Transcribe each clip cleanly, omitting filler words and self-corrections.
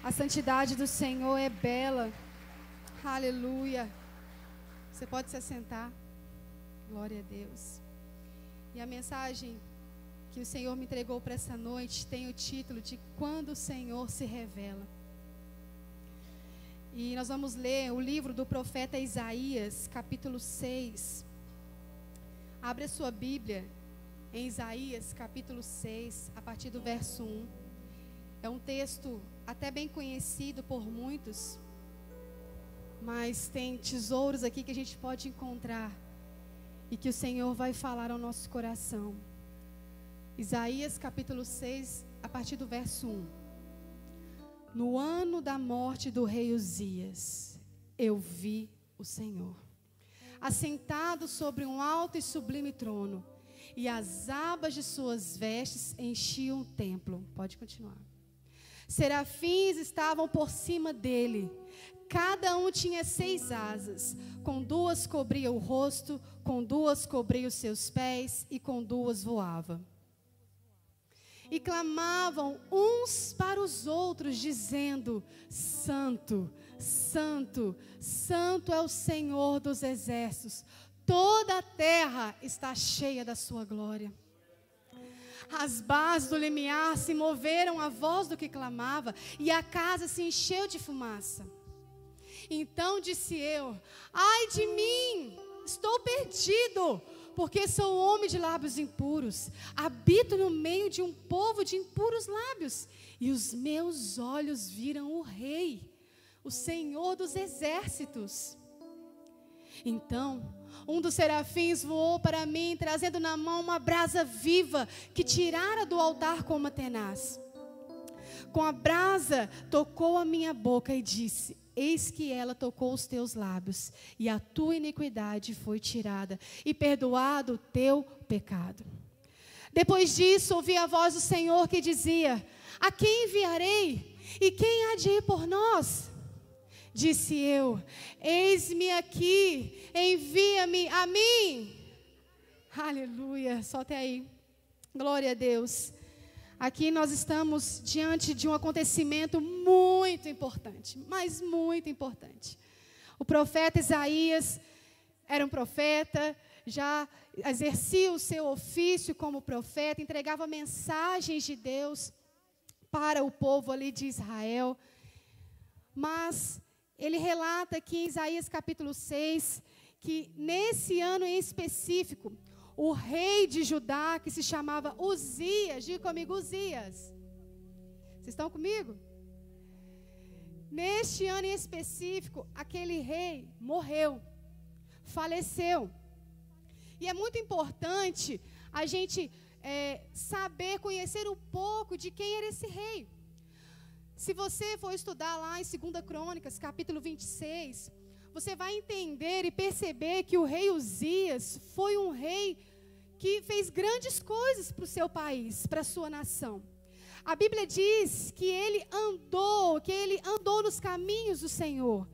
A santidade do Senhor é bela. Aleluia. Você pode se assentar. Glória a Deus. E a mensagem que o Senhor me entregou para essa noite tem o título de Quando o Senhor se Revela. E nós vamos ler o livro do profeta Isaías, capítulo 6. Abre a sua Bíblia em Isaías, capítulo 6, a partir do verso 1. É um texto até bem conhecido por muitos, mas tem tesouros aqui que a gente pode encontrar e que o Senhor vai falar ao nosso coração. Isaías capítulo 6, a partir do verso 1. No ano da morte do rei Uzias, eu vi o Senhor, assentado sobre um alto e sublime trono, e as abas de suas vestes enchiam o templo. Pode continuar. Serafins estavam por cima dele, cada um tinha 6 asas, com 2 cobria o rosto, com 2 cobria os seus pés, e com 2 voava. E clamavam uns para os outros, dizendo: Santo, Santo, Santo é o Senhor dos exércitos, toda a terra está cheia da sua glória. As bases do limiar se moveram à voz do que clamava, e a casa se encheu de fumaça. Então disse eu: ai de mim, estou perdido, porque sou homem de lábios impuros, habito no meio de um povo de impuros lábios, e os meus olhos viram o Rei, o Senhor dos exércitos. Então um dos serafins voou para mim, trazendo na mão uma brasa viva, que tirara do altar com uma tenaz. Com a brasa tocou a minha boca e disse: eis que ela tocou os teus lábios, e a tua iniquidade foi tirada, e perdoado o teu pecado. Depois disso ouvi a voz do Senhor que dizia: a quem enviarei? E quem há de ir por nós? Disse eu: eis-me aqui, envia-me a mim. Aleluia, só até aí. Glória a Deus. Aqui nós estamos diante de um acontecimento muito importante, mas muito importante. O profeta Isaías era um profeta, já exercia o seu ofício como profeta, entregava mensagens de Deus para o povo ali de Israel. Mas ele relata aqui em Isaías capítulo 6, que nesse ano em específico, o rei de Judá, que se chamava Uzias, diga comigo, Uzias. Vocês estão comigo? Neste ano em específico, aquele rei morreu, faleceu. E é muito importante a gente saber, conhecer um pouco de quem era esse rei. Se você for estudar lá em 2 Crônicas, capítulo 26, você vai entender e perceber que o rei Uzias foi um rei que fez grandes coisas para o seu país, para a sua nação. A Bíblia diz que ele andou nos caminhos do Senhor,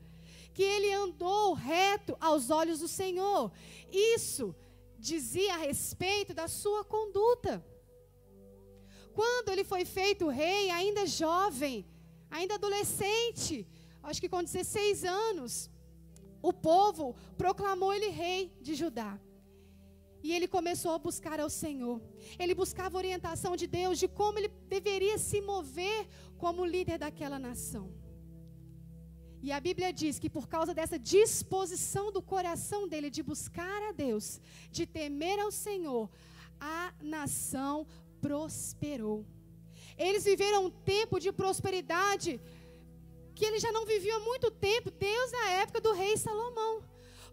que ele andou reto aos olhos do Senhor. Isso dizia a respeito da sua conduta. Quando ele foi feito rei, ainda jovem, ainda adolescente, acho que com 16 anos, o povo proclamou ele rei de Judá. E ele começou a buscar ao Senhor. Ele buscava orientação de Deus, de como ele deveria se mover como líder daquela nação. E a Bíblia diz que por causa dessa disposição do coração dele de buscar a Deus, de temer ao Senhor, a nação prosperou. Eles viveram um tempo de prosperidade que eles já não viviam há muito tempo, Deus na época do rei Salomão.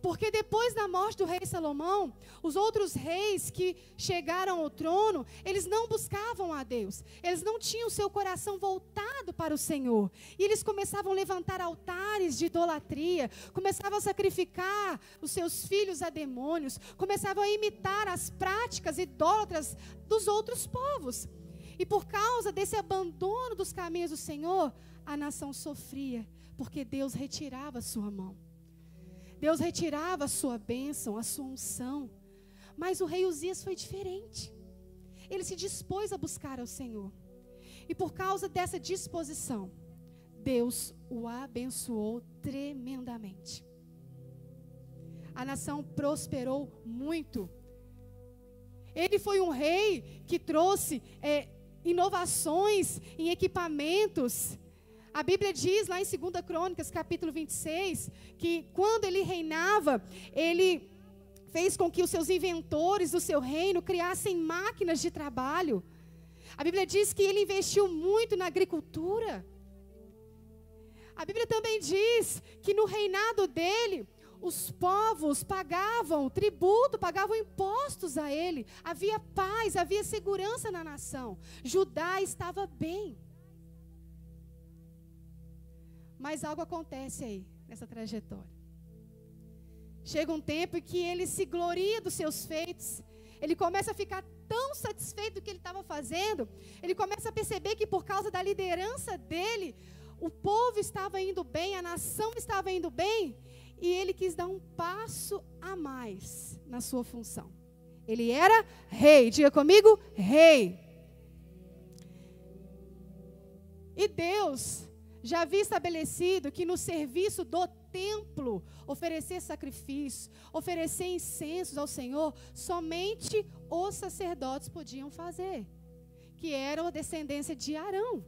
Porque depois da morte do rei Salomão, os outros reis que chegaram ao trono, eles não buscavam a Deus. Eles não tinham seu coração voltado para o Senhor. E eles começavam a levantar altares de idolatria, começavam a sacrificar os seus filhos a demônios, começavam a imitar as práticas idólatras dos outros povos. E por causa desse abandono dos caminhos do Senhor, a nação sofria, porque Deus retirava a sua mão. Deus retirava a sua bênção, a sua unção. Mas o rei Uzias foi diferente. Ele se dispôs a buscar ao Senhor. E por causa dessa disposição, Deus o abençoou tremendamente. A nação prosperou muito. Ele foi um rei que trouxe inovações em equipamentos. A Bíblia diz lá em 2 Crônicas, capítulo 26, que quando ele reinava, ele fez com que os seus inventores do seu reino criassem máquinas de trabalho. A Bíblia diz que ele investiu muito na agricultura. A Bíblia também diz que no reinado dele, os povos pagavam tributo, pagavam impostos a ele. Havia paz, havia segurança na nação. Judá estava bem. Mas algo acontece aí, nessa trajetória. Chega um tempo em que ele se gloria dos seus feitos. Ele começa a ficar tão satisfeito do que ele estava fazendo. Ele começa a perceber que por causa da liderança dele, o povo estava indo bem, a nação estava indo bem. E ele quis dar um passo a mais na sua função. Ele era rei. Diga comigo, rei. E Deus já havia estabelecido que no serviço do templo, oferecer sacrifício, oferecer incensos ao Senhor, somente os sacerdotes podiam fazer, que eram a descendência de Arão.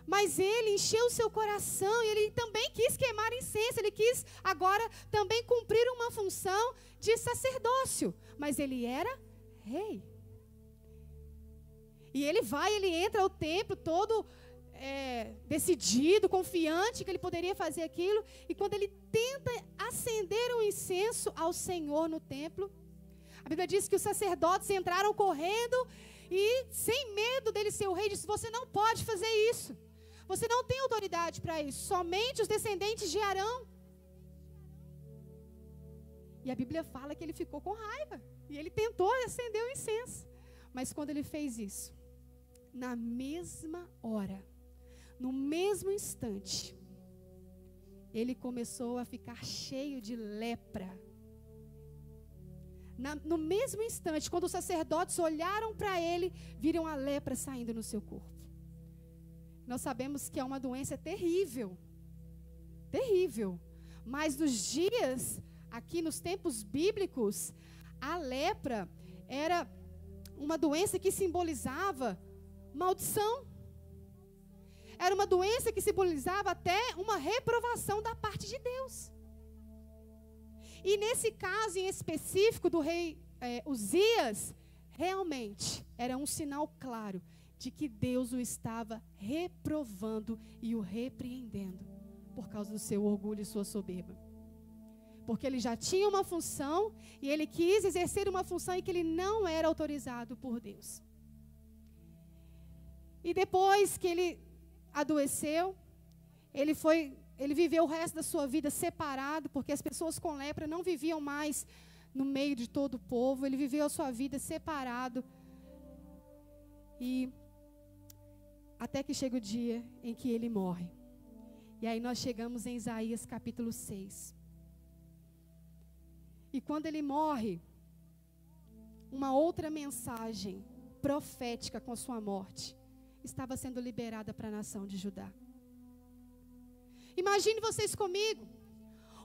Mas ele encheu o seu coração e ele também quis queimar incenso, ele quis agora também cumprir uma função de sacerdócio, mas ele era rei. E ele entra ao templo todo decidido, confiante que ele poderia fazer aquilo, e quando ele tenta acender um incenso ao Senhor no templo, a Bíblia diz que os sacerdotes entraram correndo e sem medo dele ser o rei, disse: você não pode fazer isso. Você não tem autoridade para isso. Somente os descendentes de Arão. E a Bíblia fala que ele ficou com raiva. E ele tentou acender o incenso. Mas quando ele fez isso, na mesma hora, no mesmo instante, ele começou a ficar cheio de lepra. No mesmo instante, quando os sacerdotes olharam para ele, viram a lepra saindo no seu corpo. Nós sabemos que é uma doença terrível, terrível, mas nos dias, aqui nos tempos bíblicos, a lepra era uma doença que simbolizava maldição, era uma doença que simbolizava até uma reprovação da parte de Deus. E nesse caso em específico do rei Uzias, realmente era um sinal claro de que Deus o estava reprovando e o repreendendo por causa do seu orgulho e sua soberba. Porque ele já tinha uma função e ele quis exercer uma função em que ele não era autorizado por Deus. E depois que ele adoeceu, ele viveu o resto da sua vida separado, porque as pessoas com lepra não viviam mais no meio de todo o povo. Ele viveu a sua vida separado. E até que chega o dia em que ele morre. E aí nós chegamos em Isaías capítulo 6. E quando ele morre, uma outra mensagem profética com a sua morte estava sendo liberada para a nação de Judá. Imagine vocês comigo,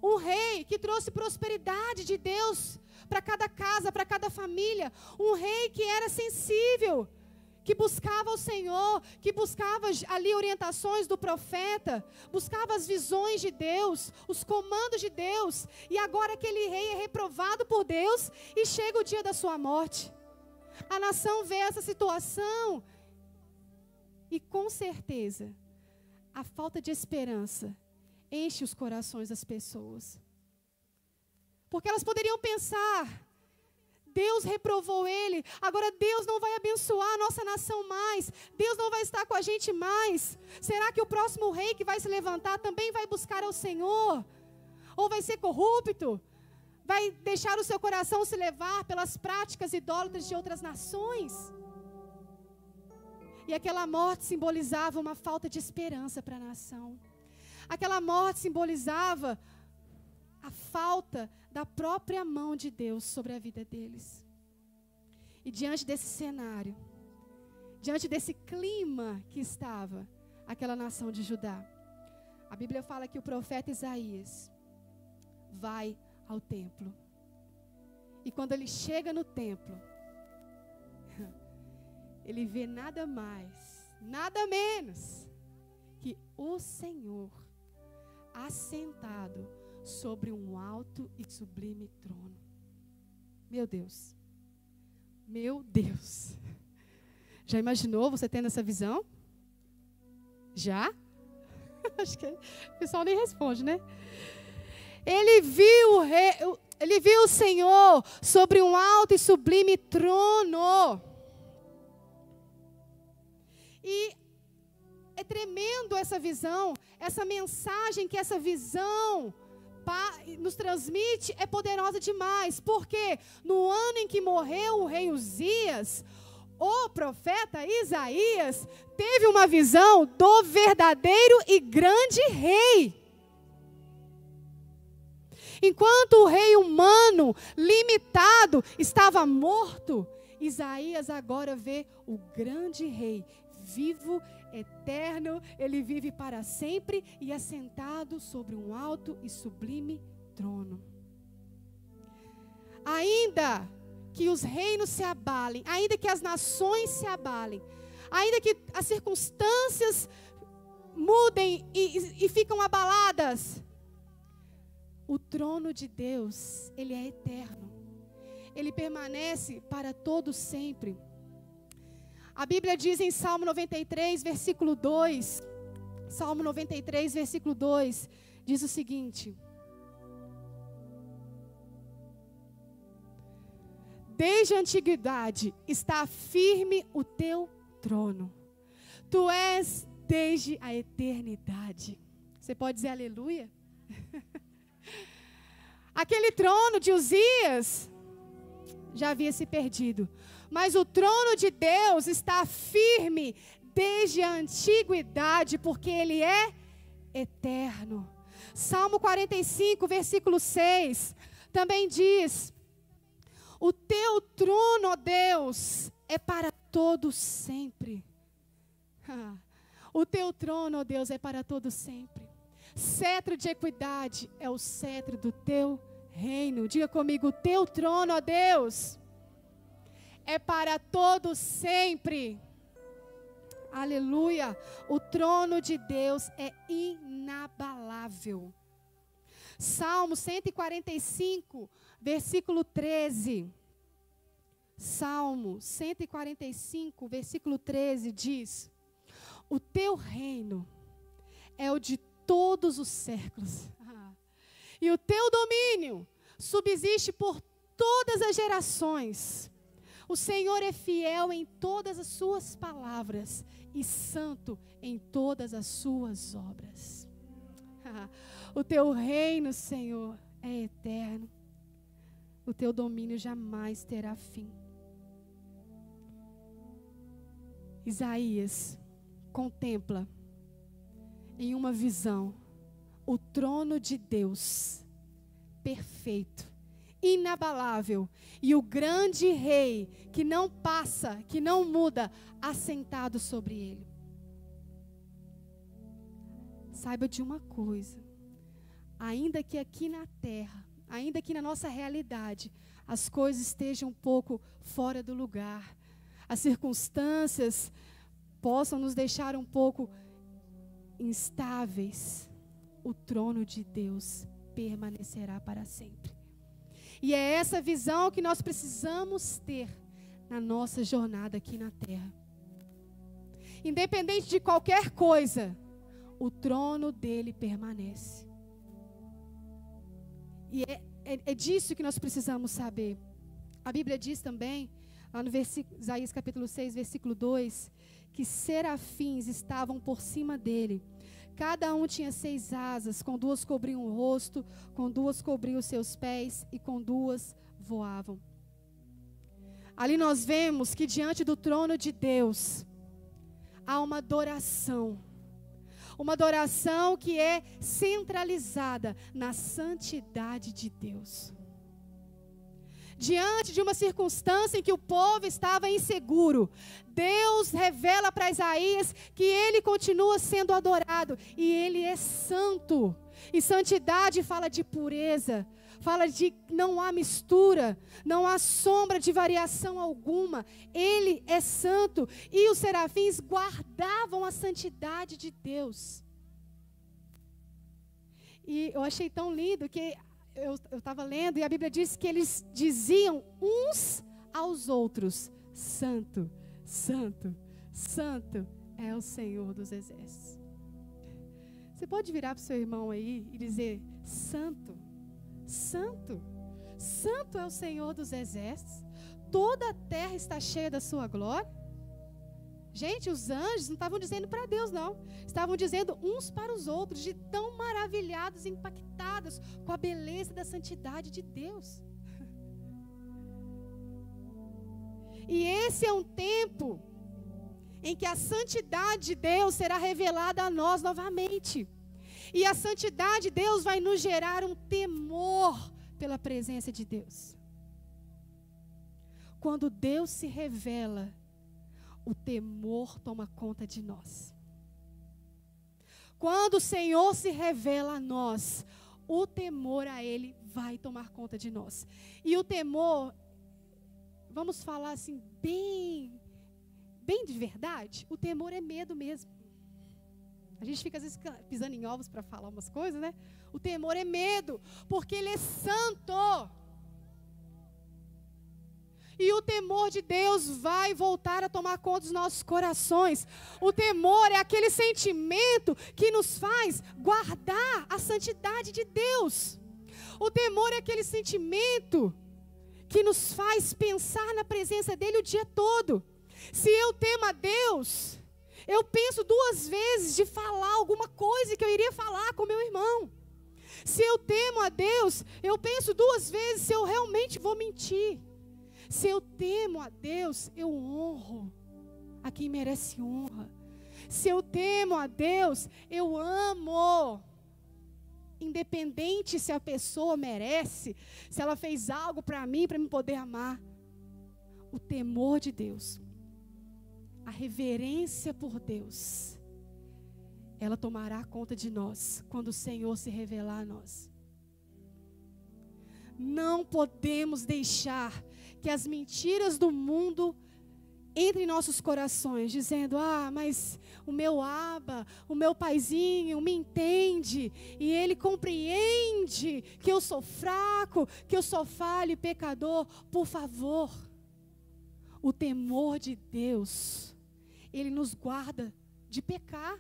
um rei que trouxe prosperidade de Deus para cada casa, para cada família, um rei que era sensível, que buscava o Senhor, que buscava ali orientações do profeta, buscava as visões de Deus, os comandos de Deus, e agora aquele rei é reprovado por Deus e chega o dia da sua morte. A nação vê essa situação e com certeza a falta de esperança enche os corações das pessoas, porque elas poderiam pensar: Deus reprovou ele, agora Deus não vai abençoar a nossa nação mais, Deus não vai estar com a gente mais. Será que o próximo rei que vai se levantar também vai buscar ao Senhor? Ou vai ser corrupto? Vai deixar o seu coração se levar pelas práticas idólatras de outras nações? E aquela morte simbolizava uma falta de esperança para a nação. Aquela morte simbolizava a falta da própria mão de Deus sobre a vida deles. E diante desse cenário, diante desse clima que estava, aquela nação de Judá. A Bíblia fala que o profeta Isaías vai ao templo. E quando ele chega no templo, ele vê nada mais, nada menos que o Senhor assentado sobre um alto e sublime trono. Meu Deus. Meu Deus. Já imaginou você tendo essa visão? Já? Acho que o pessoal nem responde, né? Ele viu o Senhor sobre um alto e sublime trono. E é tremendo essa visão, essa mensagem que essa visão nos transmite é poderosa demais. Porque no ano em que morreu o rei Uzias, o profeta Isaías teve uma visão do verdadeiro e grande rei. Enquanto o rei humano, limitado, estava morto, Isaías agora vê o grande rei, vivo, eterno, ele vive para sempre e assentado sobre um alto e sublime trono. Ainda que os reinos se abalem, ainda que as nações se abalem, ainda que as circunstâncias mudem e ficam abaladas, o trono de Deus, ele é eterno. Ele permanece para todo sempre. A Bíblia diz em Salmo 93, versículo 2, Salmo 93, versículo 2, diz o seguinte: desde a antiguidade está firme o teu trono. Tu és desde a eternidade. Você pode dizer aleluia? Aquele trono de Uzias já havia se perdido. Mas o trono de Deus está firme desde a antiguidade, porque Ele é eterno. Salmo 45, versículo 6, também diz: o teu trono, ó Deus, é para todo sempre. O teu trono, ó Deus, é para todo sempre. Cetro de equidade é o cetro do teu reino. Diga comigo: o teu trono, ó Deus, é para todo sempre. Aleluia. O trono de Deus é inabalável. Salmo 145, versículo 13. Salmo 145, versículo 13 diz: o teu reino é o de todos os séculos, e o teu domínio subsiste por todas as gerações. O Senhor é fiel em todas as suas palavras e santo em todas as suas obras. O teu reino, Senhor, é eterno. O teu domínio jamais terá fim. Isaías contempla em uma visão o trono de Deus, perfeito, inabalável, e o grande rei que não passa, que não muda, assentado sobre ele. Saiba de uma coisa: ainda que aqui na terra, ainda que na nossa realidade, as coisas estejam um pouco fora do lugar, as circunstâncias possam nos deixar um pouco instáveis, o trono de Deus permanecerá para sempre. E é essa visão que nós precisamos ter na nossa jornada aqui na terra. Independente de qualquer coisa, o trono dele permanece. E é disso que nós precisamos saber. A Bíblia diz também, lá no Isaías capítulo 6, versículo 2, que serafins estavam por cima dele. Cada um tinha 6 asas, com 2 cobriam o rosto, com 2 cobriam os seus pés e com 2 voavam. Ali nós vemos que diante do trono de Deus há uma adoração. Uma adoração que é centralizada na santidade de Deus. diante de uma circunstância em que o povo estava inseguro, Deus revela para Isaías que ele continua sendo adorado e ele é santo. E santidade fala de pureza, fala de não há mistura, não há sombra de variação alguma. Ele é santo e os serafins guardavam a santidade de Deus. E eu achei tão lindo que eu estava lendo e a Bíblia diz que eles diziam uns aos outros: Santo, Santo, Santo é o Senhor dos Exércitos. Você pode virar para o seu irmão aí e dizer: Santo, Santo, Santo é o Senhor dos Exércitos. Toda a terra está cheia da sua glória. Gente, os anjos não estavam dizendo para Deus, não. Estavam dizendo uns para os outros, de tão maravilhados, impactados com a beleza da santidade de Deus. E esse é um tempo em que a santidade de Deus será revelada a nós novamente. E a santidade de Deus vai nos gerar um temor pela presença de Deus. Quando Deus se revela, o temor toma conta de nós. Quando o Senhor se revela a nós, o temor a Ele vai tomar conta de nós. E o temor, vamos falar assim, bem de verdade, o temor é medo mesmo. A gente fica às vezes pisando em ovos para falar umas coisas, né? O temor é medo, porque Ele é santo. E o temor de Deus vai voltar a tomar conta dos nossos corações. O temor é aquele sentimento que nos faz guardar a santidade de Deus. O temor é aquele sentimento que nos faz pensar na presença dEle o dia todo. Se eu temo a Deus, eu penso duas vezes de falar alguma coisa que eu iria falar com meu irmão. Se eu temo a Deus, eu penso duas vezes se eu realmente vou mentir. Se eu temo a Deus, eu honro a quem merece honra. Se eu temo a Deus, eu amo. Independente se a pessoa merece, se ela fez algo para mim poder amar. O temor de Deus, a reverência por Deus, ela tomará conta de nós quando o Senhor se revelar a nós. Não podemos deixar que as mentiras do mundo entrem em nossos corações, dizendo: mas o meu aba, o meu paizinho me entende, e ele compreende que eu sou fraco, que eu sou falho e pecador. Por favor, o temor de Deus, ele nos guarda de pecar.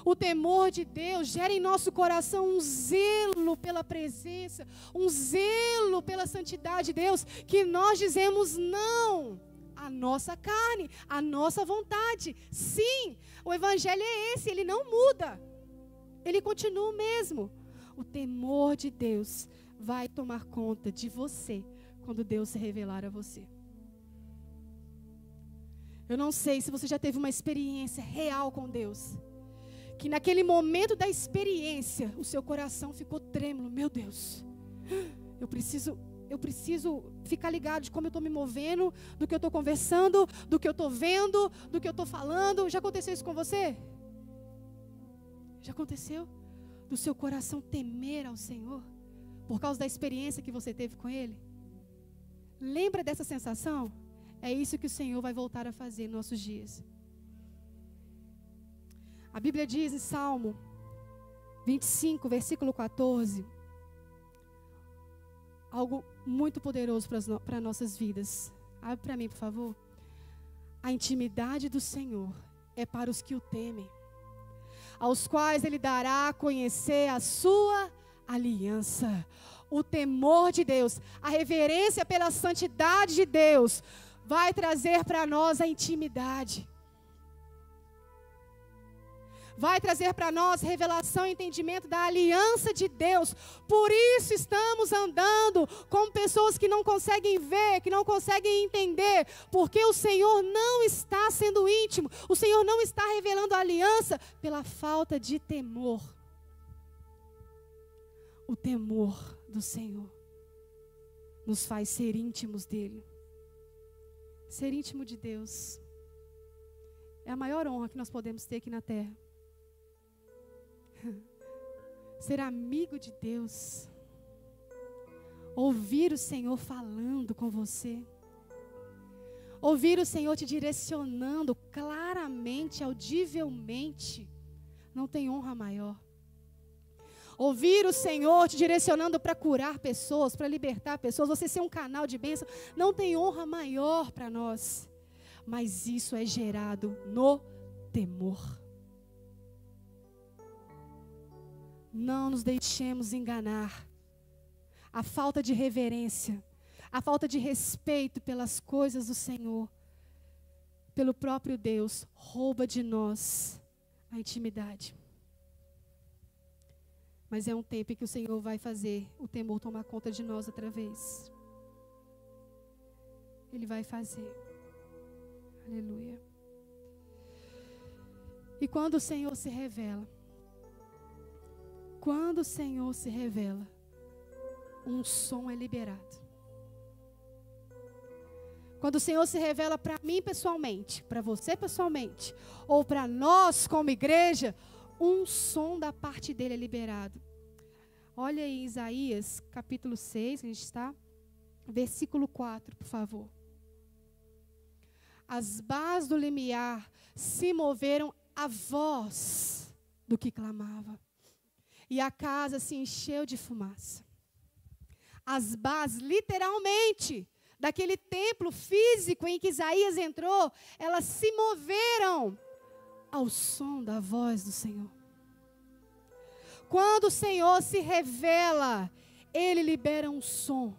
O temor de Deus gera em nosso coração um zelo pela presença, um zelo pela santidade de Deus, que nós dizemos não à nossa carne, à nossa vontade. Sim, o evangelho é esse, ele não muda, ele continua o mesmo. O temor de Deus vai tomar conta de você quando Deus se revelar a você. Eu não sei se você já teve uma experiência real com Deus, que naquele momento da experiência, o seu coração ficou trêmulo. Meu Deus, eu preciso ficar ligado de como eu estou me movendo, do que eu estou conversando, do que eu estou vendo, do que eu estou falando. Já aconteceu isso com você? Já aconteceu? Do seu coração temer ao Senhor, por causa da experiência que você teve com Ele? Lembra dessa sensação? É isso que o Senhor vai voltar a fazer nos nossos dias. A Bíblia diz em Salmo 25, versículo 14, algo muito poderoso para nossas vidas. Abre para mim, por favor. A intimidade do Senhor é para os que o temem, aos quais Ele dará a conhecer a sua aliança. O temor de Deus, a reverência pela santidade de Deus, vai trazer para nós a intimidade. Vai trazer para nós revelação e entendimento da aliança de Deus. Por isso estamos andando com pessoas que não conseguem ver, que não conseguem entender, porque o Senhor não está sendo íntimo, o Senhor não está revelando a aliança pela falta de temor. O temor do Senhor. nos faz ser íntimos dele. Ser íntimo de Deus é a maior honra que nós podemos ter aqui na terra. Ser amigo de Deus. Ouvir o Senhor falando com você. Ouvir o Senhor te direcionando claramente, audivelmente. Não tem honra maior. Ouvir o Senhor te direcionando para curar pessoas, para libertar pessoas, você ser um canal de bênção, não tem honra maior para nós. Mas isso é gerado no temor. Não nos deixemos enganar. A falta de reverência, a falta de respeito pelas coisas do Senhor, pelo próprio Deus, rouba de nós a intimidade. Mas é um tempo em que o Senhor vai fazer o temor tomar conta de nós outra vez. Ele vai fazer. Aleluia. E quando o Senhor se revela, um som é liberado. Quando o Senhor se revela para mim pessoalmente, para você pessoalmente, ou para nós como igreja, um som da parte dele é liberado. Olha aí Isaías, capítulo 6, que a gente está, versículo 4, por favor. As bases do limiar se moveram à voz do que clamava, e a casa se encheu de fumaça. As bases, literalmente, daquele templo físico em que Isaías entrou, elas se moveram ao som da voz do Senhor. Quando o Senhor se revela, Ele libera um som.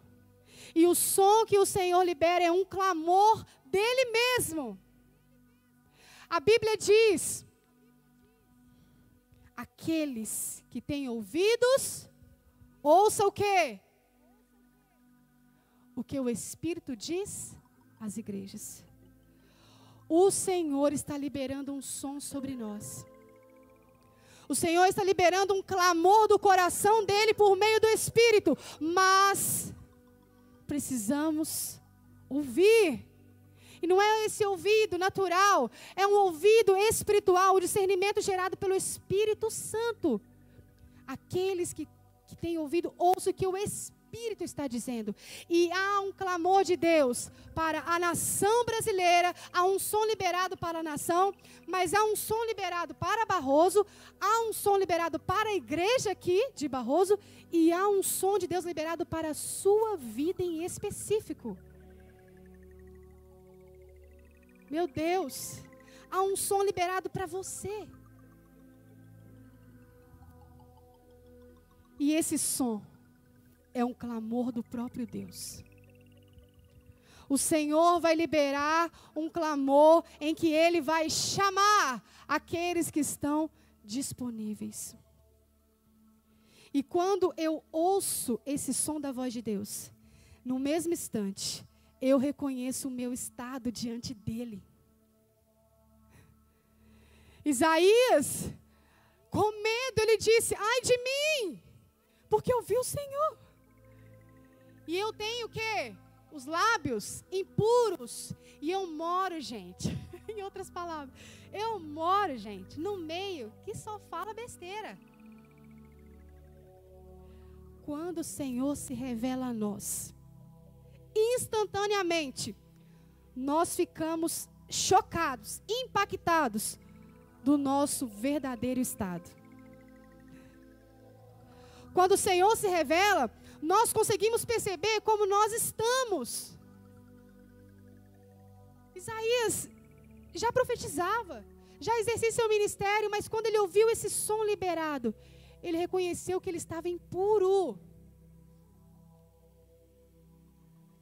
E o som que o Senhor libera é um clamor dEle mesmo. A Bíblia diz: aqueles que têm ouvidos, ouça o quê? O que o Espírito diz às igrejas. O Senhor está liberando um som sobre nós. O Senhor está liberando um clamor do coração dEle por meio do Espírito. Mas precisamos ouvir. E não é esse ouvido natural, é um ouvido espiritual, o discernimento gerado pelo Espírito Santo. Aqueles que têm ouvido, ouçam o que o Espírito está dizendo. E há um clamor de Deus para a nação brasileira, há um som liberado para a nação, mas há um som liberado para Barroso, há um som liberado para a igreja aqui de Barroso, e há um som de Deus liberado para a sua vida em específico. Meu Deus, há um som liberado para você. E esse som é um clamor do próprio Deus. O Senhor vai liberar um clamor em que Ele vai chamar aqueles que estão disponíveis. E quando eu ouço esse som da voz de Deus, no mesmo instante, eu reconheço o meu estado diante dEle. Isaías, com medo, ele disse: ai de mim, porque eu vi o Senhor. E eu tenho o quê? Os lábios impuros. E eu moro, gente, em outras palavras, eu moro, gente, no meio que só fala besteira. Quando o Senhor se revela a nós, instantaneamente, nós ficamos chocados, impactados do nosso verdadeiro estado. Quando o Senhor se revela, nós conseguimos perceber como nós estamos. Isaías já profetizava, já exercia seu ministério, mas quando ele ouviu esse som liberado, ele reconheceu que ele estava impuro.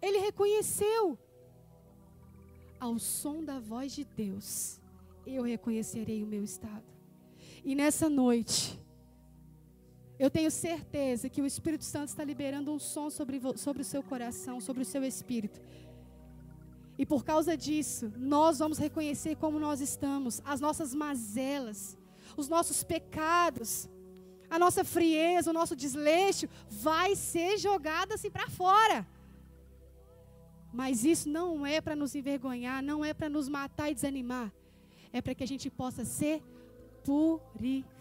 Ele reconheceu. Ao som da voz de Deus, eu reconhecerei o meu estado. E nessa noite, eu tenho certeza que o Espírito Santo está liberando um som sobre o seu coração, sobre o seu espírito. E por causa disso, nós vamos reconhecer como nós estamos, as nossas mazelas, os nossos pecados, a nossa frieza, o nosso desleixo vai ser jogado assim para fora. Mas isso não é para nos envergonhar, não é para nos matar e desanimar. É para que a gente possa ser purificado.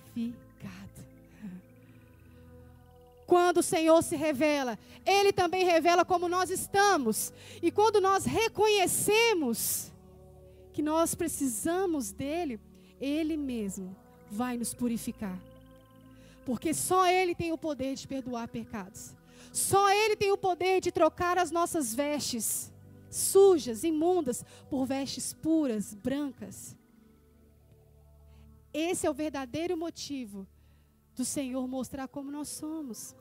Quando o Senhor se revela, Ele também revela como nós estamos. E quando nós reconhecemos que nós precisamos dEle, Ele mesmo vai nos purificar. Porque só Ele tem o poder de perdoar pecados. Só Ele tem o poder de trocar as nossas vestes sujas, imundas, por vestes puras, brancas. Esse é o verdadeiro motivo do Senhor mostrar como nós somos.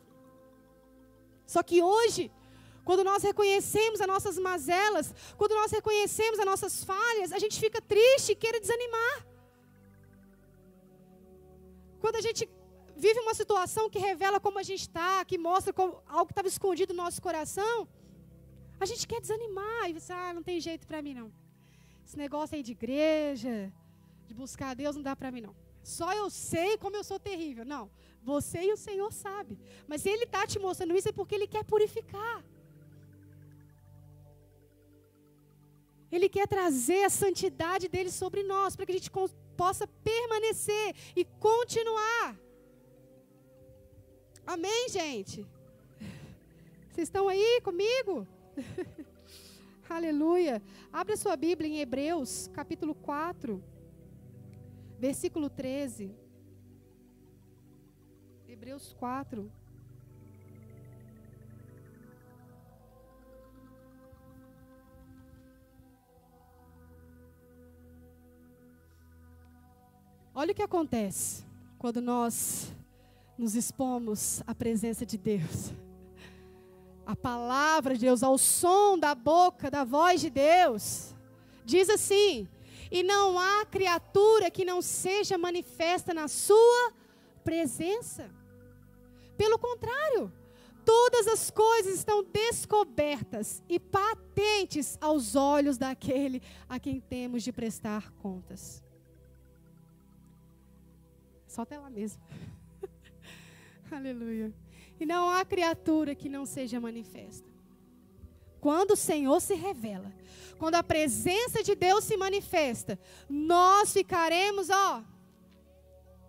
Só que hoje, quando nós reconhecemos as nossas mazelas, quando nós reconhecemos as nossas falhas, a gente fica triste e quer desanimar. Quando a gente vive uma situação que revela como a gente está, que mostra algo que estava escondido no nosso coração, a gente quer desanimar e pensar, não tem jeito para mim não. Esse negócio aí de igreja, de buscar a Deus, não dá para mim não. Só eu sei como eu sou terrível. Não, você e o Senhor sabem. Mas Ele está te mostrando isso é porque Ele quer purificar. Ele quer trazer a santidade dEle sobre nós, para que a gente possa permanecer e continuar. Amém, gente? Vocês estão aí comigo? Aleluia. Abre a sua Bíblia em Hebreus, capítulo 4, versículo 13. Hebreus 4. Olha o que acontece quando nós nos expomos à presença de Deus. A palavra de Deus, ao som da boca, da voz de Deus, diz assim: e não há criatura que não seja manifesta na sua presença. Pelo contrário, todas as coisas estão descobertas e patentes aos olhos daquele a quem temos de prestar contas. Só até lá mesmo. Aleluia. E não há criatura que não seja manifesta. Quando o Senhor se revela, quando a presença de Deus se manifesta, nós ficaremos,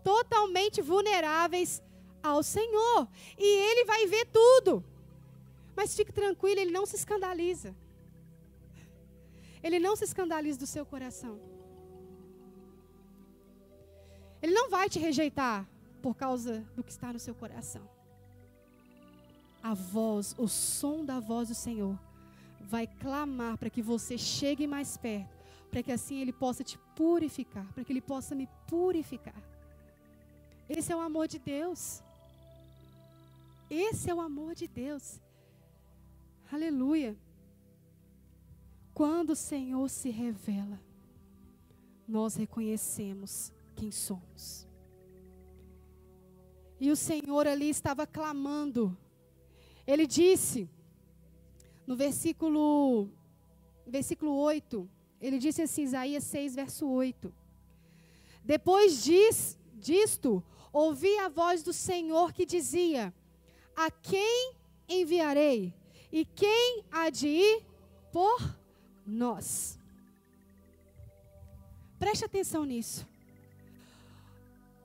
totalmente vulneráveis ao Senhor. E Ele vai ver tudo. Mas fique tranquilo, Ele não se escandaliza. Ele não se escandaliza do seu coração. Ele não vai te rejeitar por causa do que está no seu coração. A voz, o som da voz do Senhor vai clamar para que você chegue mais perto, para que assim Ele possa te purificar, para que Ele possa me purificar. Esse é o amor de Deus. Esse é o amor de Deus. Aleluia. Quando o Senhor se revela, nós reconhecemos quem somos. E o Senhor ali estava clamando. Ele disse, no versículo 8, ele disse assim, Isaías 6, verso 8. Depois disto, ouvi a voz do Senhor que dizia: a quem enviarei? E quem há de ir por nós? Preste atenção nisso.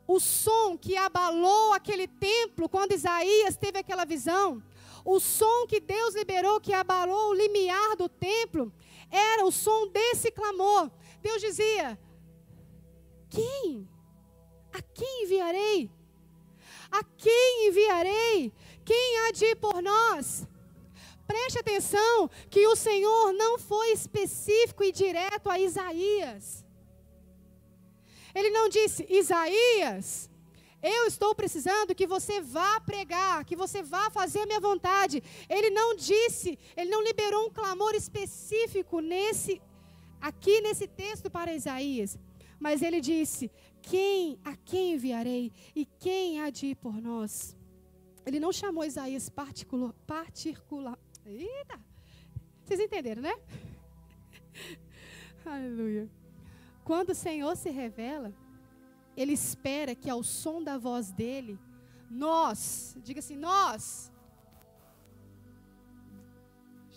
O som que abalou aquele templo, quando Isaías teve aquela visão, o som que Deus liberou, que abalou o limiar do templo, era o som desse clamor. Deus dizia: quem? A quem enviarei? A quem enviarei? Quem há de ir por nós? Preste atenção que o Senhor não foi específico e direto a Isaías. Ele não disse: Isaías, eu estou precisando que você vá pregar, que você vá fazer a minha vontade. Ele não disse, ele não liberou um clamor específico aqui nesse texto para Isaías. Mas ele disse: a quem enviarei? E quem há de ir por nós? Ele não chamou Isaías particular. Eita! Vocês entenderam, né? Aleluia. Quando o Senhor se revela, Ele espera que ao som da voz dEle, nós, diga assim, nós.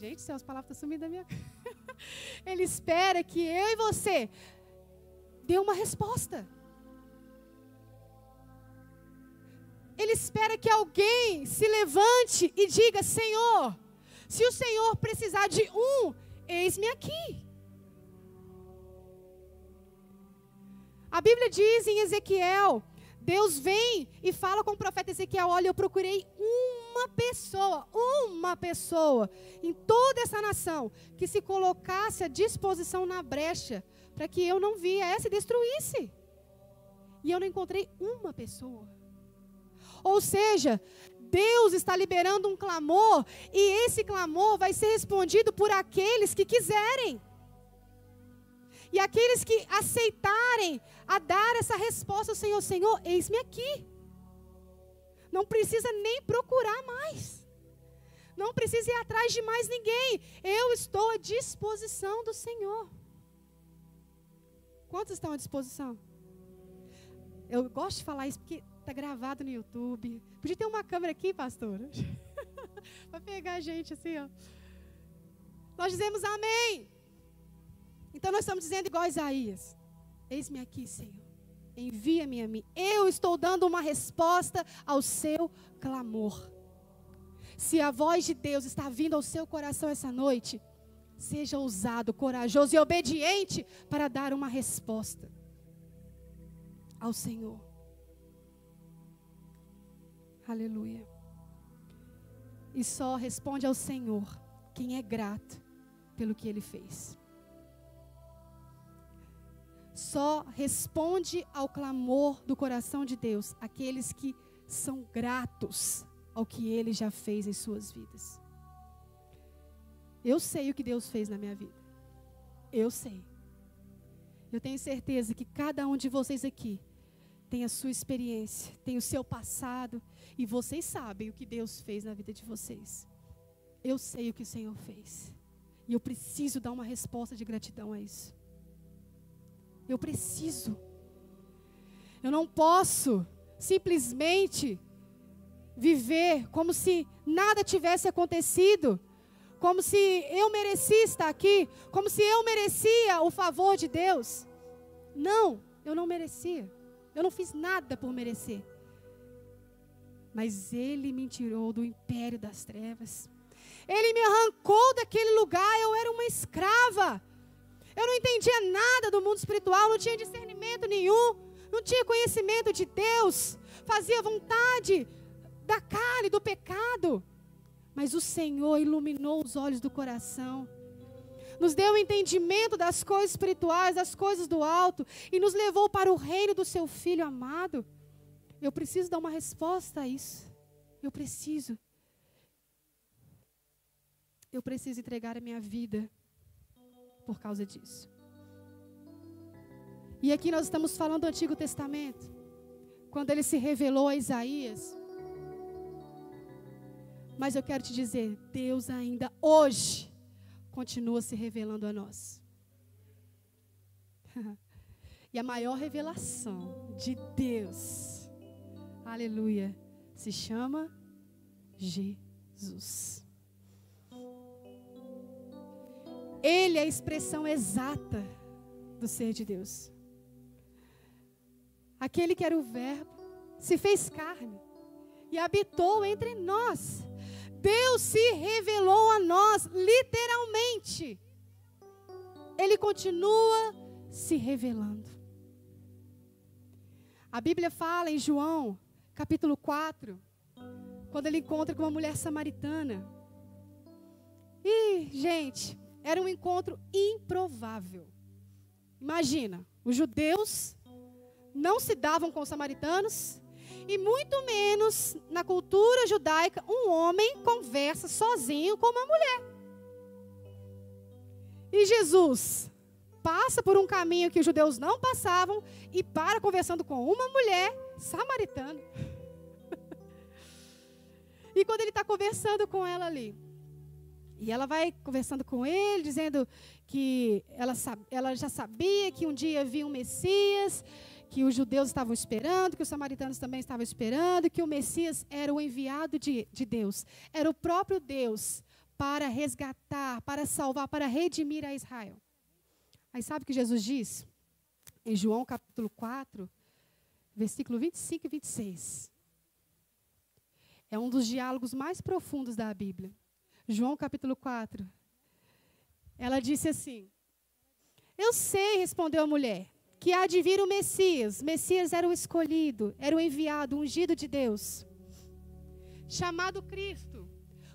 Gente, as palavras estão sumindo da minha... Ele espera que eu e você dê uma resposta. Ele espera que alguém se levante e diga: Senhor, se o Senhor precisar de eis-me aqui. A Bíblia diz em Ezequiel, Deus vem e fala com o profeta Ezequiel: olha, eu procurei uma pessoa em toda essa nação que se colocasse à disposição na brecha para que eu não viesse e destruísse. E eu não encontrei uma pessoa. Ou seja, Deus está liberando um clamor e esse clamor vai ser respondido por aqueles que quiserem. E aqueles que aceitarem a dar essa resposta ao Senhor: Senhor, eis-me aqui. Não precisa nem procurar mais. Não precisa ir atrás de mais ninguém. Eu estou à disposição do Senhor. Quantos estão à disposição? Eu gosto de falar isso porque está gravado no YouTube. Podia ter uma câmera aqui, pastora, para pegar a gente assim, ó. Nós dizemos amém. Então nós estamos dizendo igual a Isaías: eis-me aqui, Senhor, envia-me a mim. Eu estou dando uma resposta ao seu clamor. Se a voz de Deus está vindo ao seu coração essa noite, seja ousado, corajoso e obediente para dar uma resposta ao Senhor. Aleluia. E só responde ao Senhor quem é grato pelo que Ele fez. Só responde ao clamor do coração de Deus aqueles que são gratos ao que Ele já fez em suas vidas. Eu sei o que Deus fez na minha vida. Eu sei. Eu tenho certeza que cada um de vocês aqui tem a sua experiência, tem o seu passado, e vocês sabem o que Deus fez na vida de vocês. Eu sei o que o Senhor fez. E eu preciso dar uma resposta de gratidão a isso. Eu preciso. Eu não posso simplesmente viver como se nada tivesse acontecido, como se eu merecia estar aqui, como se eu merecia o favor de Deus. Não, eu não merecia. Eu não fiz nada por merecer. Mas Ele me tirou do império das trevas. Ele me arrancou daquele lugar. Eu era uma escrava. Eu não entendia nada do mundo espiritual, não tinha discernimento nenhum, não tinha conhecimento de Deus, fazia vontade da carne, do pecado. Mas o Senhor iluminou os olhos do coração, nos deu o entendimento das coisas espirituais, das coisas do alto, e nos levou para o reino do seu Filho amado. Eu preciso dar uma resposta a isso. Eu preciso entregar a minha vida por causa disso. E aqui nós estamos falando do Antigo Testamento, quando ele se revelou a Isaías. Mas eu quero te dizer, Deus ainda hoje continua se revelando a nós. E a maior revelação de Deus, aleluia, se chama Jesus. Ele é a expressão exata do ser de Deus. Aquele que era o Verbo se fez carne e habitou entre nós. Deus se revelou a nós, literalmente. Ele continua se revelando. A Bíblia fala em João, capítulo 4, quando ele encontra com uma mulher samaritana. E, gente, era um encontro improvável. Imagina, os judeus não se davam com os samaritanos, e muito menos na cultura judaica um homem conversa sozinho com uma mulher. E Jesus passa por um caminho que os judeus não passavam e para conversando com uma mulher samaritana. E quando ele está conversando com ela ali, e ela vai conversando com ele, dizendo que ela já sabia que um dia vinha um Messias, que os judeus estavam esperando, que os samaritanos também estavam esperando, que o Messias era o enviado de Deus. Era o próprio Deus para resgatar, para salvar, para redimir a Israel. Aí sabe o que Jesus diz? Em João capítulo 4, versículo 25 e 26. É um dos diálogos mais profundos da Bíblia. João capítulo 4. Ela disse assim: eu sei, respondeu a mulher, que há de vir o Messias. Messias era o escolhido, era o enviado, o ungido de Deus, chamado Cristo.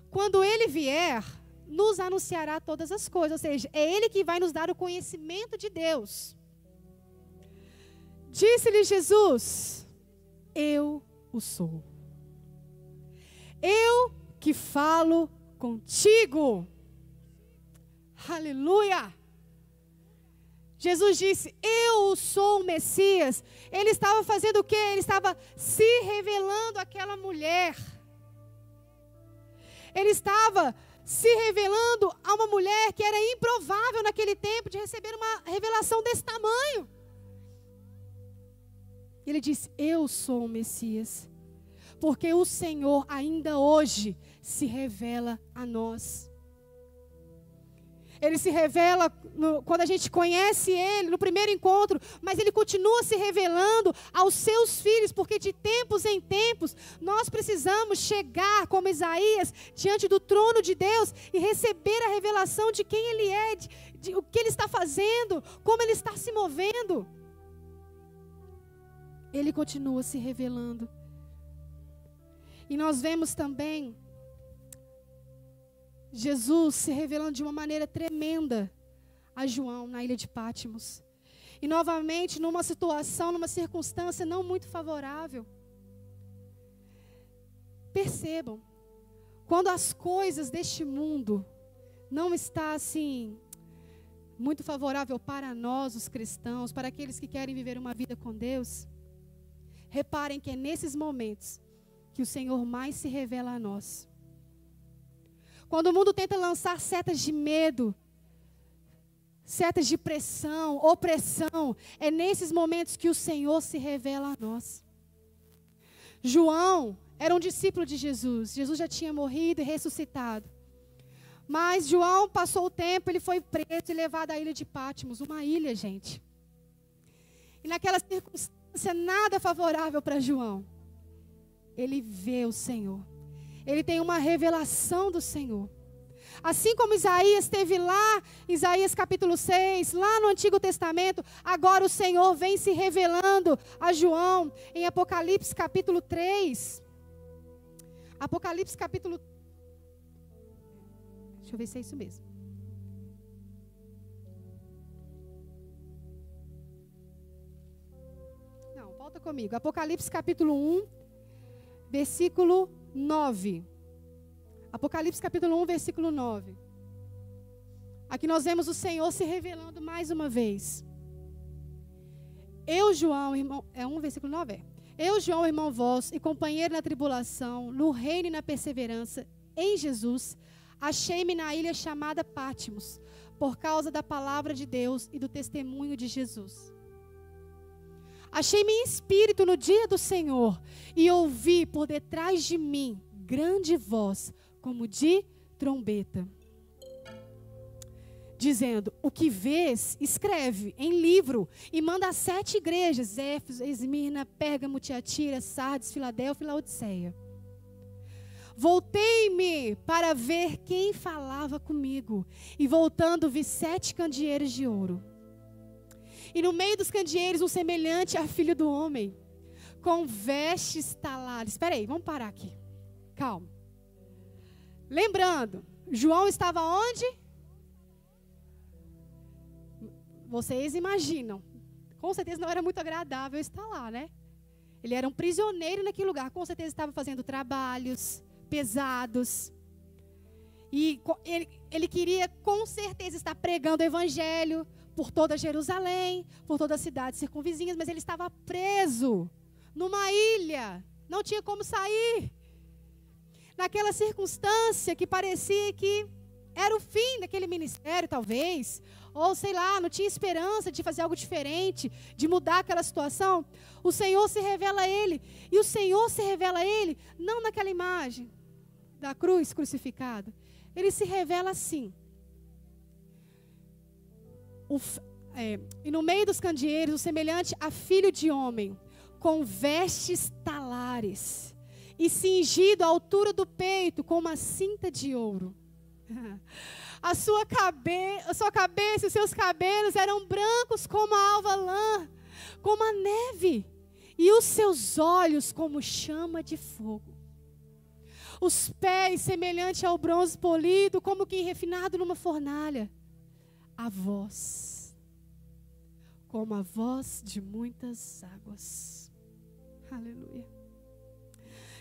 Quando ele vier, nos anunciará todas as coisas. Ou seja, é ele que vai nos dar o conhecimento de Deus. Disse-lhe Jesus: eu o sou. Eu que falo contigo. Aleluia! Jesus disse: eu sou o Messias. Ele estava fazendo o quê? Ele estava se revelando àquela mulher. Ele estava se revelando a uma mulher que era improvável naquele tempo de receber uma revelação desse tamanho. Ele disse: eu sou o Messias. Porque o Senhor ainda hoje se revela a nós. Ele se revela quando a gente conhece Ele, no primeiro encontro, mas Ele continua se revelando aos seus filhos, porque de tempos em tempos, nós precisamos chegar, como Isaías, diante do trono de Deus e receber a revelação de quem Ele é, de o que Ele está fazendo, como Ele está se movendo. Ele continua se revelando. E nós vemos também Jesus se revelando de uma maneira tremenda a João na ilha de Pátimos. E novamente numa situação, numa circunstância não muito favorável. Percebam, quando as coisas deste mundo não estão assim muito favorável para nós, os cristãos, para aqueles que querem viver uma vida com Deus, reparem que é nesses momentos que o Senhor mais se revela a nós. Quando o mundo tenta lançar setas de medo, setas de pressão, opressão, é nesses momentos que o Senhor se revela a nós. João era um discípulo de Jesus. Jesus já tinha morrido e ressuscitado. Mas João passou o tempo, ele foi preso e levado à ilha de Pátimos, uma ilha, gente. E naquela circunstância nada favorável para João. Ele vê o Senhor. Ele tem uma revelação do Senhor. Assim como Isaías teve lá, Isaías capítulo 6, lá no Antigo Testamento, agora o Senhor vem se revelando a João em Apocalipse capítulo 3. Apocalipse capítulo... Deixa eu ver se é isso mesmo. Não, volta comigo. Apocalipse capítulo 1, versículo 9. Apocalipse capítulo 1, versículo 9. Aqui nós vemos o Senhor se revelando mais uma vez. Eu, João, irmão... É 1, versículo 9? É. Eu, João, irmão vosso, e companheiro na tribulação, no reino e na perseverança, em Jesus, achei-me na ilha chamada Pátimos, por causa da palavra de Deus e do testemunho de Jesus. Achei-me em espírito no dia do Senhor, e ouvi por detrás de mim grande voz, como de trombeta, dizendo: o que vês, escreve em livro, e manda a 7 igrejas, Éfeso, Esmirna, Pérgamo, Tiatira, Sardes, Filadélfia e Laodiceia. Voltei-me para ver quem falava comigo, e voltando vi 7 candeeiros de ouro. E no meio dos candeeiros um semelhante a filho do homem, com vestes talares. Espera aí, vamos parar aqui. Calma. Lembrando, João estava onde? Vocês imaginam. Com certeza não era muito agradável estar lá, né? Ele era um prisioneiro naquele lugar. Com certeza estava fazendo trabalhos pesados. E ele queria com certeza estar pregando o evangelho por toda Jerusalém, por todas as cidades circunvizinhas, mas ele estava preso numa ilha, não tinha como sair. Naquela circunstância que parecia que era o fim daquele ministério, talvez, ou sei lá, não tinha esperança de fazer algo diferente, de mudar aquela situação, o Senhor se revela a ele, e o Senhor se revela a ele, não naquela imagem da cruz crucificada, ele se revela assim. E no meio dos candeeiros, o semelhante a filho de homem, com vestes talares, e cingido à altura do peito com uma cinta de ouro. A sua cabeça e os seus cabelos eram brancos como a alva lã, como a neve, e os seus olhos como chama de fogo. Os pés semelhante ao bronze polido, como que refinado numa fornalha. A voz, como a voz de muitas águas. Aleluia.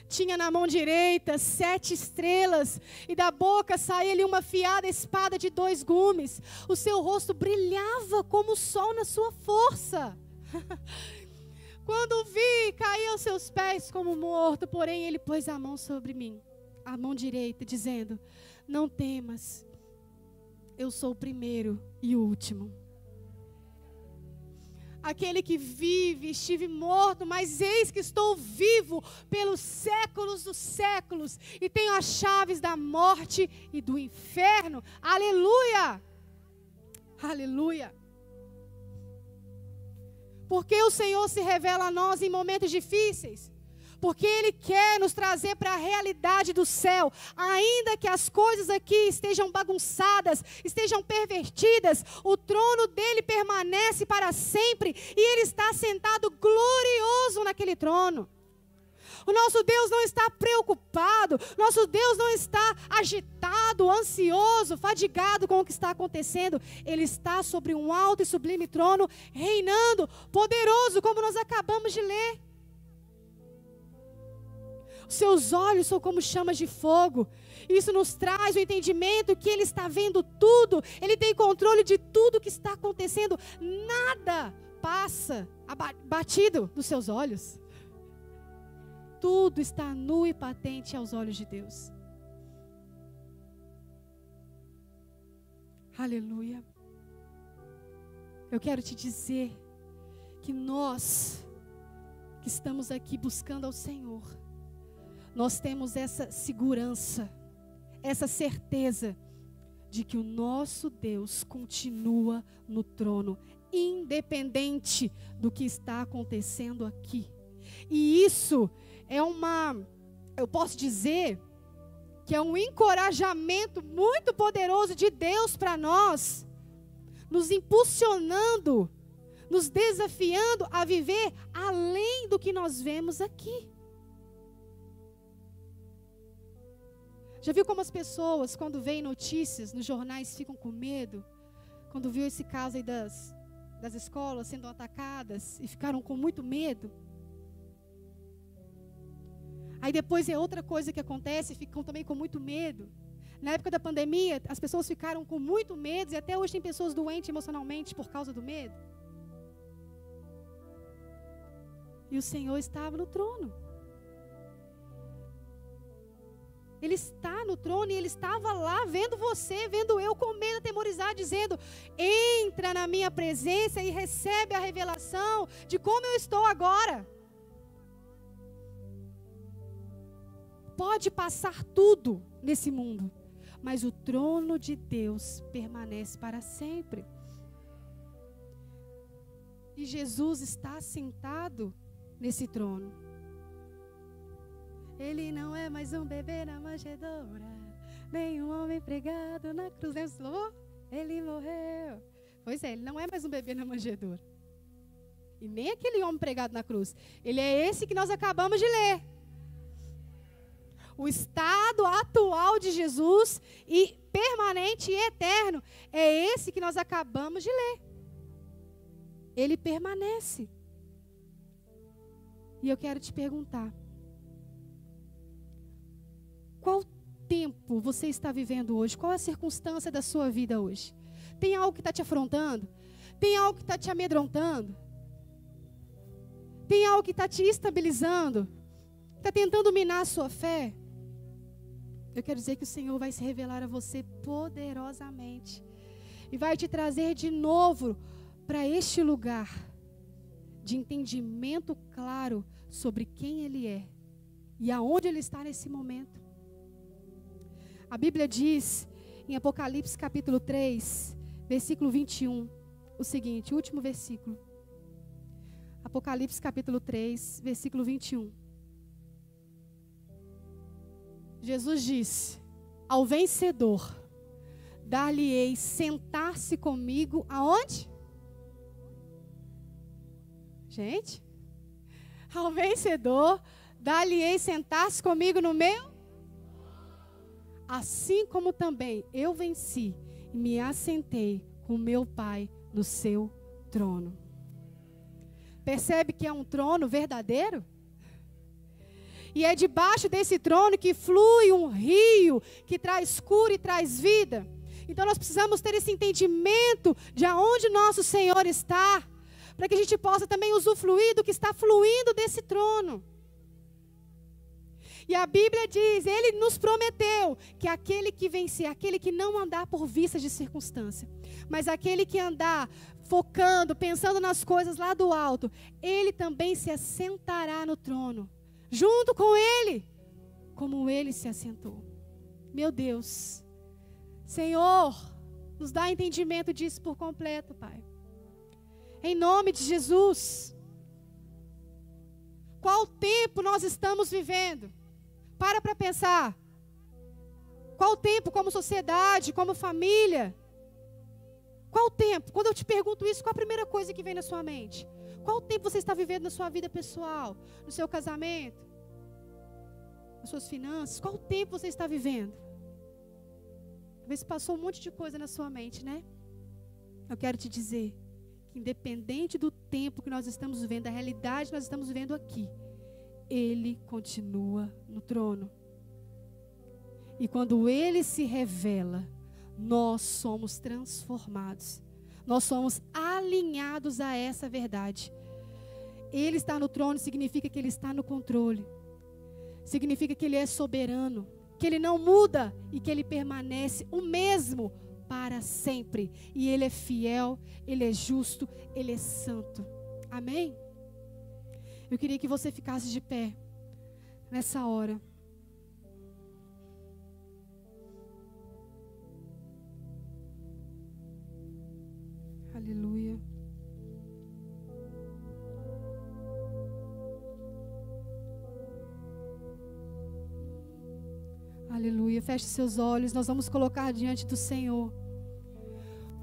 Tinha na mão direita 7 estrelas, e da boca saía-lhe uma afiada espada de 2 gumes. O seu rosto brilhava como o sol na sua força. Quando o vi, caí aos seus pés como morto, porém ele pôs a mão sobre mim, a mão direita, dizendo: não temas, eu sou o primeiro e o último. Aquele que vive, estive morto, mas eis que estou vivo pelos séculos dos séculos, e tenho as chaves da morte e do inferno. Aleluia! Aleluia! Porque o Senhor se revela a nós em momentos difíceis. Porque Ele quer nos trazer para a realidade do céu. Ainda que as coisas aqui estejam bagunçadas, estejam pervertidas, o trono dEle permanece para sempre. E Ele está sentado glorioso naquele trono. O nosso Deus não está preocupado. Nosso Deus não está agitado, ansioso, fadigado com o que está acontecendo. Ele está sobre um alto e sublime trono, reinando, poderoso, como nós acabamos de ler. Seus olhos são como chamas de fogo. Isso nos traz o entendimento que Ele está vendo tudo. Ele tem controle de tudo que está acontecendo. Nada passa batido dos seus olhos. Tudo está nu e patente aos olhos de Deus. Aleluia. Eu quero te dizer que nós que estamos aqui buscando ao Senhor, nós temos essa segurança, essa certeza de que o nosso Deus continua no trono, independente do que está acontecendo aqui. E isso eu posso dizer, que é um encorajamento muito poderoso de Deus para nós, nos impulsionando, nos desafiando a viver além do que nós vemos aqui. Já viu como as pessoas, quando veem notícias nos jornais, ficam com medo? Quando viu esse caso aí das escolas sendo atacadas e ficaram com muito medo? Aí depois é outra coisa que acontece, ficam também com muito medo. Na época da pandemia, as pessoas ficaram com muito medo, e até hoje tem pessoas doentes emocionalmente por causa do medo. E o Senhor estava no trono. Ele está no trono e Ele estava lá vendo você, vendo eu, com medo, atemorizado, dizendo: entra na minha presença e recebe a revelação de como eu estou agora. Pode passar tudo nesse mundo, mas o trono de Deus permanece para sempre. E Jesus está sentado nesse trono. Ele não é mais um bebê na manjedoura, nem um homem pregado na cruz. Lembra desse louvor? Ele morreu. Pois é, ele não é mais um bebê na manjedoura. E nem aquele homem pregado na cruz. Ele é esse que nós acabamos de ler. O estado atual de Jesus, e permanente e eterno, é esse que nós acabamos de ler. Ele permanece. E eu quero te perguntar: qual tempo você está vivendo hoje? Qual é a circunstância da sua vida hoje? Tem algo que está te afrontando? Tem algo que está te amedrontando? Tem algo que está te estabilizando? Está tentando minar a sua fé? Eu quero dizer que o Senhor vai se revelar a você poderosamente. E vai te trazer de novo para este lugar de entendimento claro sobre quem Ele é e aonde Ele está nesse momento. A Bíblia diz, em Apocalipse capítulo 3, versículo 21, o seguinte, o último versículo. Apocalipse capítulo 3, versículo 21. Jesus disse: ao vencedor, dar-lhe-ei sentar-se comigo aonde? Gente, ao vencedor, dar-lhe-ei sentar-se comigo no meu? Assim como também eu venci e me assentei com meu Pai no seu trono. Percebe que é um trono verdadeiro? E é debaixo desse trono que flui um rio que traz cura e traz vida. Então nós precisamos ter esse entendimento de aonde nosso Senhor está, para que a gente possa também usufruir do que está fluindo desse trono. E a Bíblia diz, Ele nos prometeu que aquele que vencer, aquele que não andar por vista de circunstância, mas aquele que andar focando, pensando nas coisas lá do alto, Ele também se assentará no trono, junto com Ele, como Ele se assentou. Meu Deus, Senhor, nos dá entendimento disso por completo, Pai. Em nome de Jesus. Qual tempo nós estamos vivendo? Para pensar. Qual tempo como sociedade, como família? Qual tempo? Quando eu te pergunto isso, qual a primeira coisa que vem na sua mente? Qual tempo você está vivendo na sua vida pessoal? No seu casamento? Nas suas finanças? Qual tempo você está vivendo? Talvez passou um monte de coisa na sua mente, né? Eu quero te dizer que independente do tempo que nós estamos vivendo, da realidade que nós estamos vivendo aqui, Ele continua no trono. E quando Ele se revela, nós somos transformados. Nós somos alinhados a essa verdade. Ele está no trono significa que Ele está no controle. Significa que Ele é soberano, que Ele não muda e que Ele permanece o mesmo para sempre. E Ele é fiel, Ele é justo, Ele é santo. Amém? Eu queria que você ficasse de pé nessa hora. Aleluia. Aleluia. Feche seus olhos. Nós vamos colocar diante do Senhor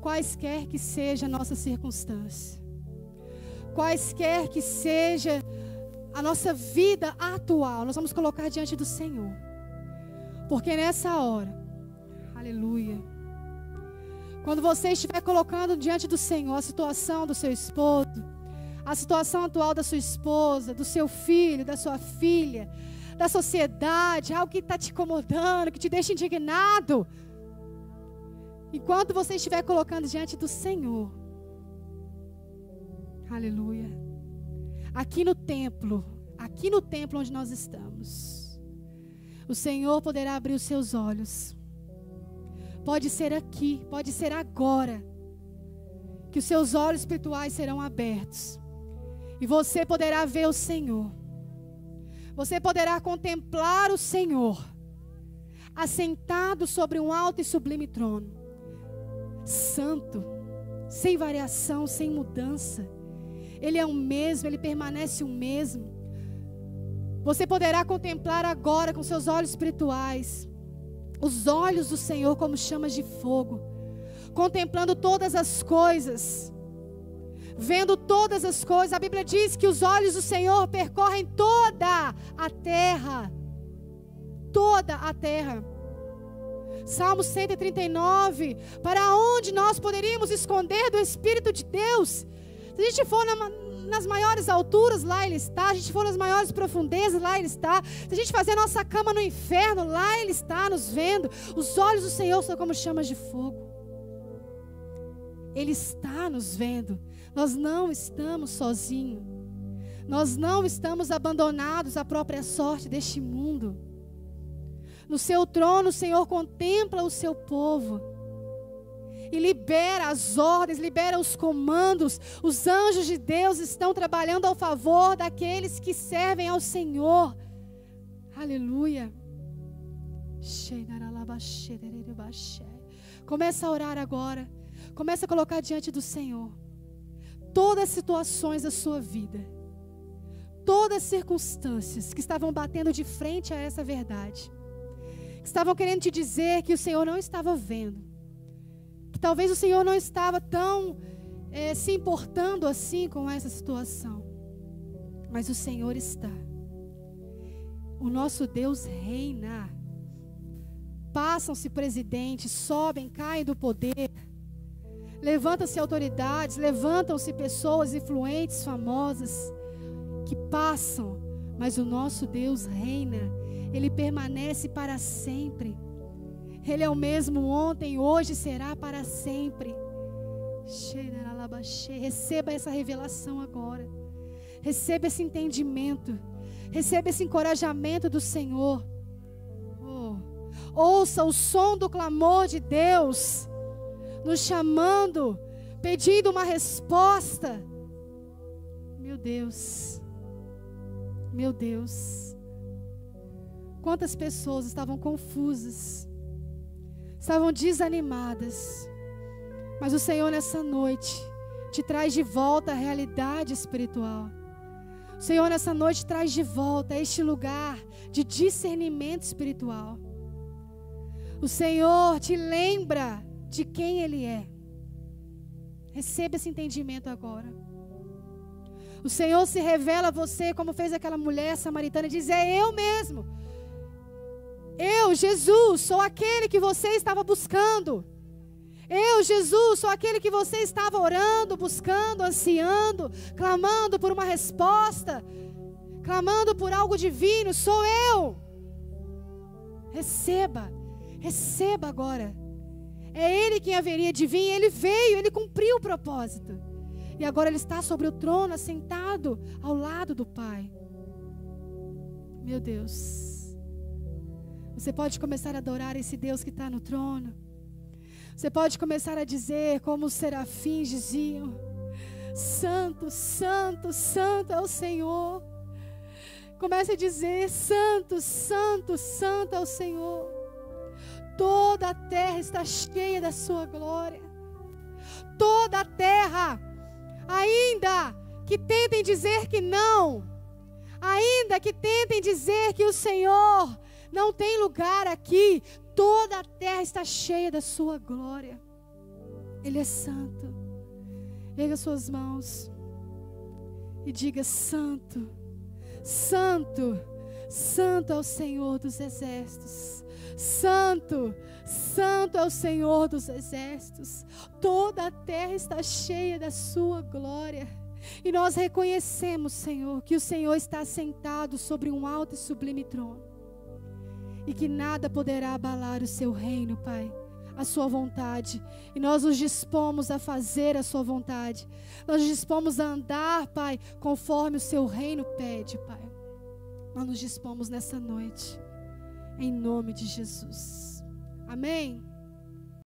quaisquer que seja a nossa circunstância, quaisquer que seja a nossa vida atual, nós vamos colocar diante do Senhor. Porque nessa hora, aleluia, quando você estiver colocando diante do Senhor a situação do seu esposo, a situação atual da sua esposa, do seu filho, da sua filha, da sociedade, algo que está te incomodando, que te deixa indignado, enquanto você estiver colocando diante do Senhor, aleluia, aqui no templo onde nós estamos, o Senhor poderá abrir os seus olhos. Pode ser aqui, pode ser agora, que os seus olhos espirituais serão abertos e você poderá ver o Senhor. Você poderá contemplar o Senhor assentado sobre um alto e sublime trono, santo, sem variação, sem mudança. Ele é o mesmo, Ele permanece o mesmo. Você poderá contemplar agora com seus olhos espirituais os olhos do Senhor como chamas de fogo, contemplando todas as coisas, vendo todas as coisas. A Bíblia diz que os olhos do Senhor percorrem toda a terra. Toda a terra. Salmo 139. Para onde nós poderíamos esconder do Espírito de Deus? Se a gente for nas maiores alturas, lá Ele está. Se a gente for nas maiores profundezas, lá Ele está. Se a gente fazer a nossa cama no inferno, lá Ele está nos vendo. Os olhos do Senhor são como chamas de fogo. Ele está nos vendo. Nós não estamos sozinhos. Nós não estamos abandonados à própria sorte deste mundo. No seu trono, o Senhor contempla o seu povo e libera as ordens, libera os comandos. Os anjos de Deus estão trabalhando ao favor daqueles que servem ao Senhor. Aleluia. Começa a orar agora. Começa a colocar diante do Senhor todas as situações da sua vida, todas as circunstâncias que estavam batendo de frente a essa verdade, que estavam querendo te dizer que o Senhor não estava vendo, que talvez o Senhor não estava tão se importando assim com essa situação, mas o Senhor está. O nosso Deus reina. Passam-se presidentes, sobem, caem do poder, levantam-se autoridades, levantam-se pessoas influentes, famosas, que passam, mas o nosso Deus reina. Ele permanece para sempre. Ele é o mesmo ontem, hoje, será para sempre. Receba essa revelação agora. Receba esse entendimento. Receba esse encorajamento do Senhor. Ouça o som do clamor de Deus, nos chamando, pedindo uma resposta. Meu Deus, meu Deus. Quantas pessoas estavam confusas, estavam desanimadas, mas o Senhor nessa noite te traz de volta a realidade espiritual. O Senhor nessa noite traz de volta este lugar de discernimento espiritual. O Senhor te lembra de quem Ele é. Receba esse entendimento agora. O Senhor se revela a você como fez aquela mulher samaritana e diz: é eu mesmo. Eu, Jesus, sou aquele que você estava buscando. Eu, Jesus, sou aquele que você estava orando, buscando, ansiando, clamando por uma resposta, clamando por algo divino. Sou eu. Receba. Receba agora. É Ele quem haveria de vir. Ele veio, Ele cumpriu o propósito. E agora Ele está sobre o trono, assentado ao lado do Pai. Meu Deus. Você pode começar a adorar esse Deus que está no trono. Você pode começar a dizer como os serafins diziam: Santo, Santo, Santo é o Senhor. Comece a dizer: Santo, Santo, Santo é o Senhor. Toda a terra está cheia da sua glória. Toda a terra, ainda que tentem dizer que não, ainda que tentem dizer que o Senhor não tem lugar aqui, toda a terra está cheia da sua glória. Ele é santo. Erga suas mãos e diga: Santo, Santo, Santo é o Senhor dos exércitos. Santo, Santo é o Senhor dos exércitos. Toda a terra está cheia da sua glória. E nós reconhecemos, Senhor, que o Senhor está sentado sobre um alto e sublime trono. E que nada poderá abalar o seu reino, Pai, a sua vontade. E nós nos dispomos a fazer a sua vontade. Nós nos dispomos a andar, Pai, conforme o seu reino pede, Pai. Nós nos dispomos nessa noite. Em nome de Jesus. Amém?